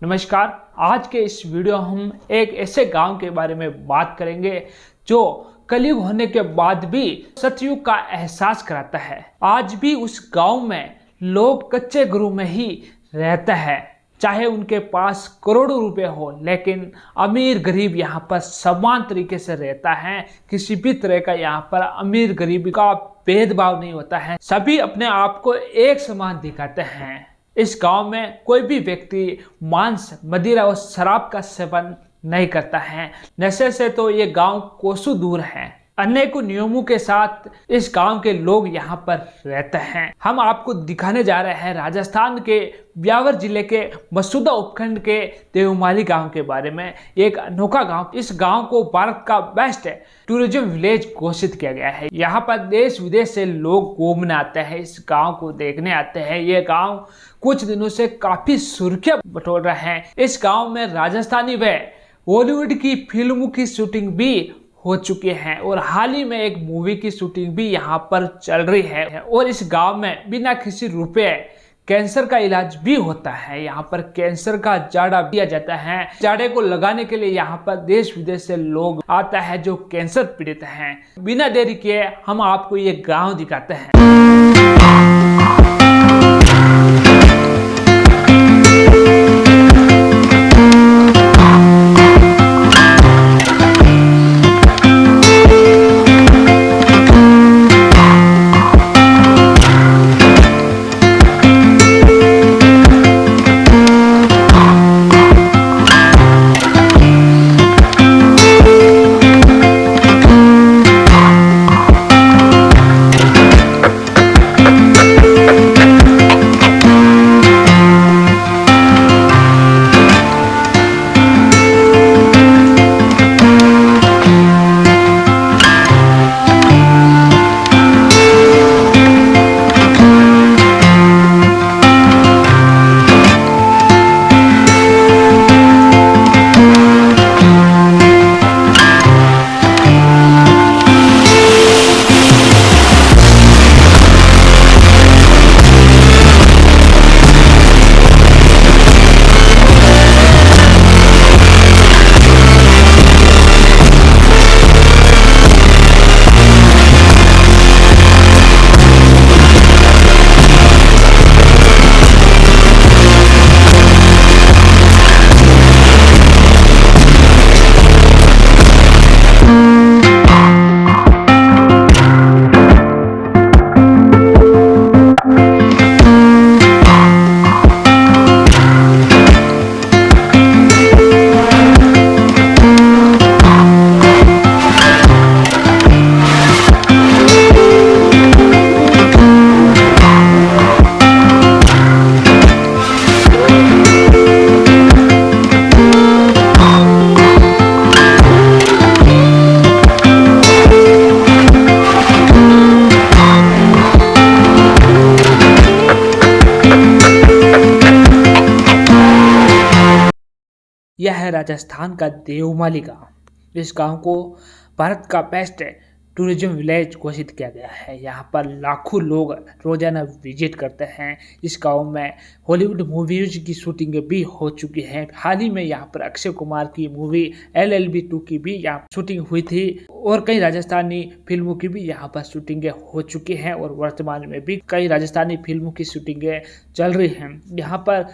नमस्कार। आज के इस वीडियो हम एक ऐसे गांव के बारे में बात करेंगे जो कलयुग होने के बाद भी सतयुग का एहसास कराता है। आज भी उस गांव में लोग कच्चे घरों में ही रहते हैं, चाहे उनके पास करोड़ों रुपए हो, लेकिन अमीर गरीब यहाँ पर समान तरीके से रहता है। किसी भी तरह का यहाँ पर अमीर गरीब का भेदभाव नहीं होता है, सभी अपने आप को एक समान दिखाते हैं। इस गांव में कोई भी व्यक्ति मांस, मदिरा और शराब का सेवन नहीं करता है। नशे से तो ये गांव कोसों दूर है। अनेकों नियमों के साथ इस गांव के लोग यहाँ पर रहते हैं। हम आपको दिखाने जा रहे हैं राजस्थान के ब्यावर जिले के मसूदा उपखंड के देवमाली गांव के बारे में। एक अनोखा गांव। इस गांव को भारत का बेस्ट टूरिज्म विलेज घोषित किया गया है। यहाँ पर देश विदेश से लोग घूमने आते हैं, इस गांव को देखने आते हैं। ये गांव कुछ दिनों से काफी सुर्खियां बटोर रहे हैं। इस गांव में राजस्थानी व बॉलीवुड की फिल्मों की शूटिंग भी हो चुके हैं और हाल ही में एक मूवी की शूटिंग भी यहाँ पर चल रही है। और इस गांव में बिना किसी रुपए कैंसर का इलाज भी होता है। यहाँ पर कैंसर का जाड़ा दिया जाता है। जाड़े को लगाने के लिए यहाँ पर देश विदेश से लोग आता है जो कैंसर पीड़ित हैं। बिना देरी किए हम आपको ये गांव दिखाते हैं। यह है राजस्थान का देवमाली गांव। इस गांव को भारत का बेस्ट टूरिज्म विलेज घोषित किया गया है। यहाँ पर लाखों लोग रोजाना विजिट करते हैं। इस गांव में हॉलीवुड मूवीज की शूटिंग भी हो चुकी है। हाल ही में यहाँ पर अक्षय कुमार की मूवी LLB 2 की भी यहाँ शूटिंग हुई थी और कई राजस्थानी फिल्मों की भी यहाँ पर शूटिंगें हो चुकी हैं और वर्तमान में भी कई राजस्थानी फिल्मों की शूटिंगें चल रही हैं। यहाँ पर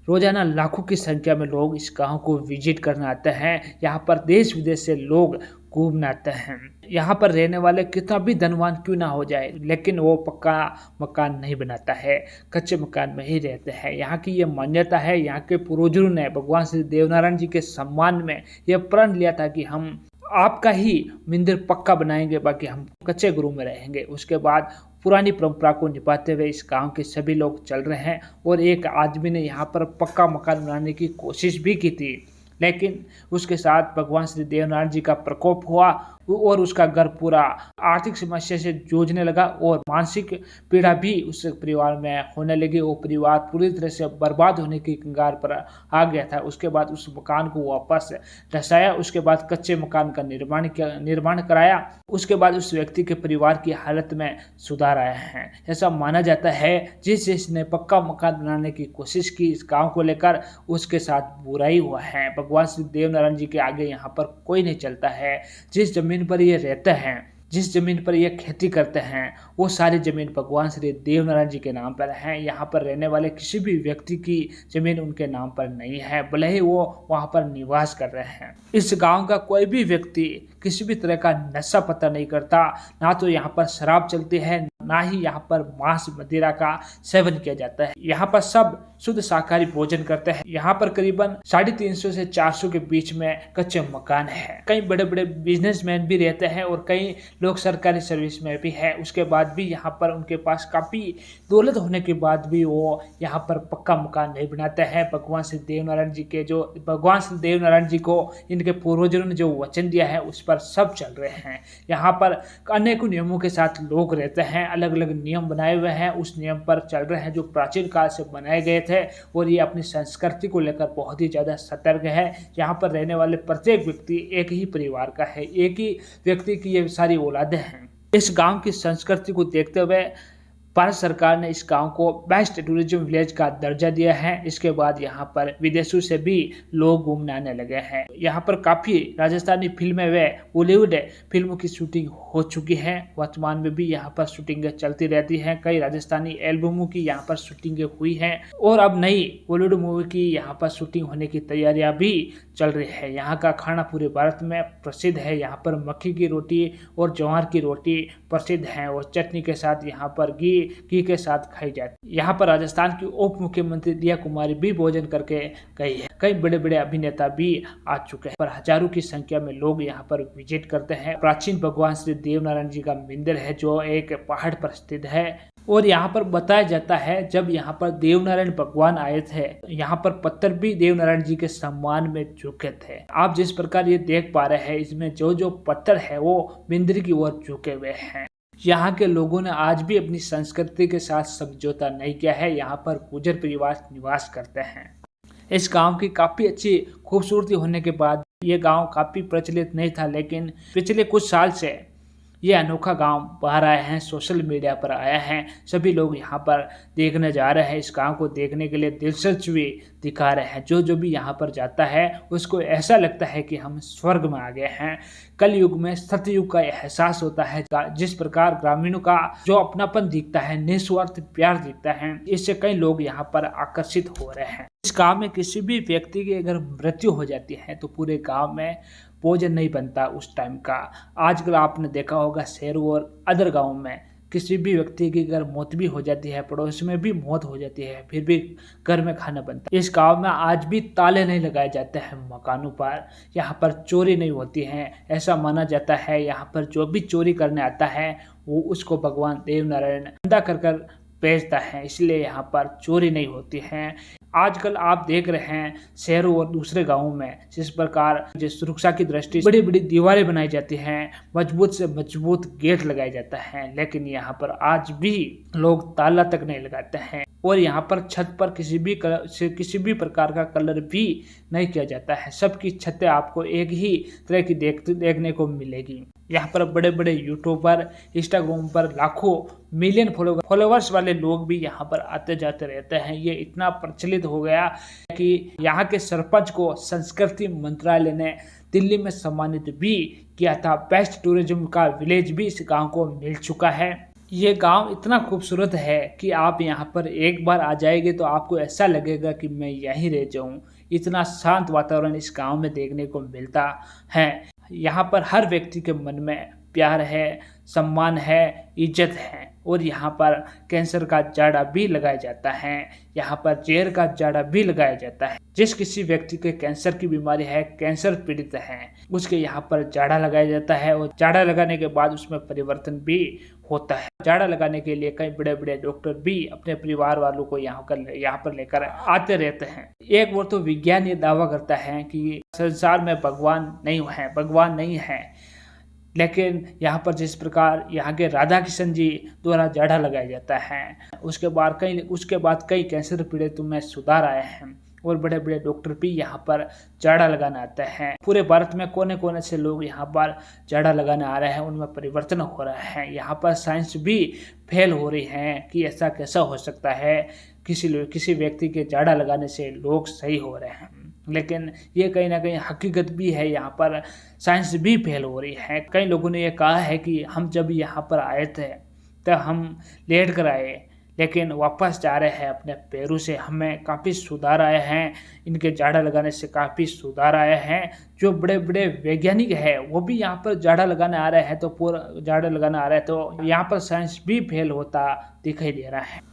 रोजाना लाखों की संख्या में लोग इस गांव को विजिट करने आते हैं। यहाँ पर देश विदेश से लोग घूमने आते हैं। यहाँ पर रहने वाले कितना भी धनवान क्यों ना हो जाए, लेकिन वो पक्का मकान नहीं बनाता है, कच्चे मकान में ही रहते हैं। यहाँ की ये मान्यता है। यहाँ के पूर्वजों ने भगवान श्री देवनारायण जी के सम्मान में यह प्रण लिया था कि हम आपका ही मंदिर पक्का बनाएंगे, बाकी हम कच्चे घरों में रहेंगे। उसके बाद पुरानी परंपरा को निभाते हुए इस गांव के सभी लोग चल रहे हैं और एक आदमी ने यहाँ पर पक्का मकान बनाने की कोशिश भी की थी, लेकिन उसके साथ भगवान श्री देवनारायण जी का प्रकोप हुआ। और उसका घर पूरा आर्थिक समस्या से जूझने लगा और मानसिक पीड़ा भी उस परिवार में होने लगी। वो परिवार पूरी तरह से बर्बाद होने की कगार पर आ गया था। उसके बाद उस मकान को वापस धसाया, उसके बाद कच्चे मकान का निर्माण कराया। उसके बाद उस व्यक्ति के परिवार की हालत में सुधार आया है। ऐसा माना जाता है जिसने पक्का मकान बनाने की कोशिश की इस गांव को लेकर, उसके साथ बुराई हुआ है। भगवान श्री देवनारायण जी के आगे यहाँ पर कोई नहीं चलता है। जिस जमीन पर ये रहते हैं, जिस जमीन पर ये खेती करते हैं, वो सारी जमीन भगवान श्री देवनारायण जी के नाम पर है। यहाँ पर रहने वाले किसी भी व्यक्ति की जमीन उनके नाम पर नहीं है, भले ही वो वहाँ पर निवास कर रहे हैं। इस गांव का कोई भी व्यक्ति किसी भी तरह का नशा पता नहीं करता, ना तो यहाँ पर शराब चलती है, ना ही यहाँ पर मांस मदिरा का सेवन किया जाता है। यहाँ पर सब शुद्ध शाकाहारी भोजन करते हैं। यहाँ पर करीबन 350 से 400 के बीच में कच्चे मकान है। कई बड़े बड़े बिजनेसमैन भी रहते हैं और कई लोग सरकारी सर्विस में भी है। उसके बाद भी यहाँ पर उनके पास काफी दौलत होने के बाद भी वो यहाँ पर पक्का मकान नहीं बनाते हैं। भगवान श्री देवनारायण जी को इनके पूर्वजों ने जो वचन दिया है उस पर सब चल रहे हैं। यहाँ पर अनेकों नियमों के साथ लोग रहते हैं, अलग अलग नियम बनाए हुए हैं, उस नियम पर चल रहे हैं जो प्राचीन काल से बनाए गए थे। और ये अपनी संस्कृति को लेकर बहुत ही ज्यादा सतर्क है। यहाँ पर रहने वाले प्रत्येक व्यक्ति एक ही परिवार का है, एक ही व्यक्ति की ये सारी औलादें हैं। इस गांव की संस्कृति को देखते हुए भारत सरकार ने इस गांव को बेस्ट टूरिज्म विलेज का दर्जा दिया है। इसके बाद यहाँ पर विदेशों से भी लोग घूमने आने लगे हैं। यहाँ पर काफ़ी राजस्थानी फिल्में व बॉलीवुड फिल्मों की शूटिंग हो चुकी है। वर्तमान में भी यहाँ पर शूटिंगें चलती रहती हैं। कई राजस्थानी एल्बमों की यहाँ पर शूटिंगें हुई हैं और अब नई बॉलीवुड मूवी की यहाँ पर शूटिंग होने की तैयारियाँ भी चल रही है। यहाँ का खाना पूरे भारत में प्रसिद्ध है। यहाँ पर मक्की की रोटी और ज्वार की रोटी प्रसिद्ध है और चटनी के साथ यहाँ पर घी के साथ खाई जाती है। यहाँ पर राजस्थान की उप मुख्यमंत्री दिया कुमारी भी भोजन करके गई है। कई बड़े बड़े अभिनेता भी आ चुके हैं, पर हजारों की संख्या में लोग यहाँ पर विजिट करते हैं। प्राचीन भगवान श्री देवनारायण जी का मंदिर है जो एक पहाड़ पर स्थित है और यहाँ पर बताया जाता है जब यहाँ पर देवनारायण भगवान आए थे, यहाँ पर पत्थर भी देवनारायण जी के सम्मान में झुके थे। आप जिस प्रकार ये देख पा रहे हैं, इसमें जो पत्थर है वो मंदिर की ओर झुके हुए हैं। यहाँ के लोगों ने आज भी अपनी संस्कृति के साथ समझौता नहीं किया है। यहाँ पर गुर्जर परिवार निवास करते हैं। इस गांव की काफ़ी अच्छी खूबसूरती होने के बाद ये गांव काफ़ी प्रचलित नहीं था, लेकिन पिछले कुछ साल से ये अनोखा गांव बाहर आए हैं, सोशल मीडिया पर आया है। सभी लोग यहाँ पर देखने जा रहे हैं। इस गांव को देखने के लिए दिलचस्पी दिखा रहे हैं। जो भी यहाँ पर जाता है उसको ऐसा लगता है कि हम स्वर्ग में आ गए हैं। कल युग में सतयुग का एहसास होता है। जिस प्रकार ग्रामीणों का जो अपनापन दिखता है, निस्वार्थ प्यार दिखता है, इससे कई लोग यहाँ पर आकर्षित हो रहे हैं। इस गाँव में किसी भी व्यक्ति की अगर मृत्यु हो जाती है तो पूरे गाँव में भोजन नहीं बनता उस टाइम का। आजकल आपने देखा होगा शहरों और अदर गाँव में किसी भी व्यक्ति की अगर मौत भी हो जाती है, पड़ोस में भी मौत हो जाती है, फिर भी घर में खाना बनता है। इस गांव में आज भी ताले नहीं लगाए जाते हैं मकानों पर। यहाँ पर चोरी नहीं होती है। ऐसा माना जाता है यहाँ पर जो भी चोरी करने आता है वो उसको भगवान देवनारायण अंधा कर भेजता है, इसलिए यहाँ पर चोरी नहीं होती है। आजकल आप देख रहे हैं शहरों और दूसरे गांवों में जिस प्रकार जिस सुरक्षा की दृष्टि बड़ी बड़ी दीवारें बनाई जाती हैं, मजबूत से मजबूत गेट लगाया जाता है, लेकिन यहाँ पर आज भी लोग ताला तक नहीं लगाते हैं। और यहाँ पर छत पर किसी भी प्रकार का कलर भी नहीं किया जाता है। सबकी छतें आपको एक ही तरह की देखने को मिलेगी। यहाँ पर बड़े बड़े यूट्यूबर, इंस्टाग्राम पर लाखों मिलियन फॉलोवर्स वाले लोग भी यहाँ पर आते जाते रहते हैं। ये इतना प्रचलित हो गया कि यहाँ के सरपंच को संस्कृति मंत्रालय ने दिल्ली में सम्मानित भी किया था। बेस्ट टूरिज्म का विलेज भी इस गांव को मिल चुका है। ये गांव इतना खूबसूरत है कि आप यहाँ पर एक बार आ जाएंगे तो आपको ऐसा लगेगा कि मैं यहीं रह जाऊं। इतना शांत वातावरण इस गांव में देखने को मिलता है। यहाँ पर हर व्यक्ति के मन में प्यार है, सम्मान है, इज्जत है। और यहाँ पर कैंसर का जाड़ा भी लगाया जाता है। यहाँ पर जहर का जाड़ा भी लगाया जाता है। जिस किसी व्यक्ति के कैंसर की बीमारी है, कैंसर पीड़ित है, उसके यहाँ पर जाड़ा लगाया जाता है और जाड़ा लगाने के बाद उसमें परिवर्तन भी होता है। जाड़ा लगाने के लिए कई बड़े बड़े डॉक्टर भी अपने परिवार वालों को यहाँ पर लेकर आते रहते हैं। एक वो तो विज्ञान ये दावा करता है कि संसार में भगवान नहीं है, लेकिन यहाँ पर जिस प्रकार यहाँ के राधा किशन जी द्वारा जाड़ा लगाया जाता है, उसके बाद कई कैंसर पीड़ित में सुधार आए हैं और बड़े बड़े डॉक्टर भी यहाँ पर जाड़ा लगाने आते हैं। पूरे भारत में कोने कोने से लोग यहाँ पर जाड़ा लगाने आ रहे हैं, उनमें परिवर्तन हो रहा है। यहाँ पर साइंस भी फेल हो रही है कि ऐसा कैसा हो सकता है, किसी व्यक्ति के जाड़ा लगाने से लोग सही हो रहे हैं। लेकिन ये कहीं ना कहीं हकीकत भी है, यहाँ पर साइंस भी फेल हो रही है। कई लोगों ने ये कहा है कि हम जब यहाँ पर आए थे तब हम लेट कर आए, लेकिन वापस जा रहे हैं अपने पैरों से। हमें काफ़ी सुधार आए हैं, इनके जाड़ा लगाने से काफ़ी सुधार आए हैं। जो बड़े बड़े वैज्ञानिक हैं वो भी यहाँ पर जाड़ा लगाने आ रहे हैं, तो पूरा जाड़ा लगाने आ रहे हैं, तो यहाँ पर साइंस भी फेल होता दिखाई दे रहा है।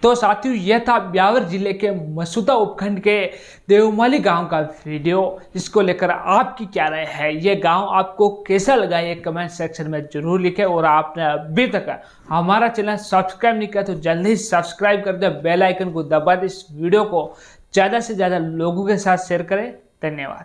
तो साथियों, यह था ब्यावर जिले के मसूदा उपखंड के देवमाली गांव का वीडियो, जिसको लेकर आपकी क्या राय है। यह गांव आपको कैसा लगा ये कमेंट सेक्शन में जरूर लिखें। और आपने अभी तक हमारा चैनल सब्सक्राइब नहीं किया तो जल्दी ही सब्सक्राइब कर दे, बेल आइकन को दबा दे, इस वीडियो को ज़्यादा से ज़्यादा लोगों के साथ शेयर करें। धन्यवाद।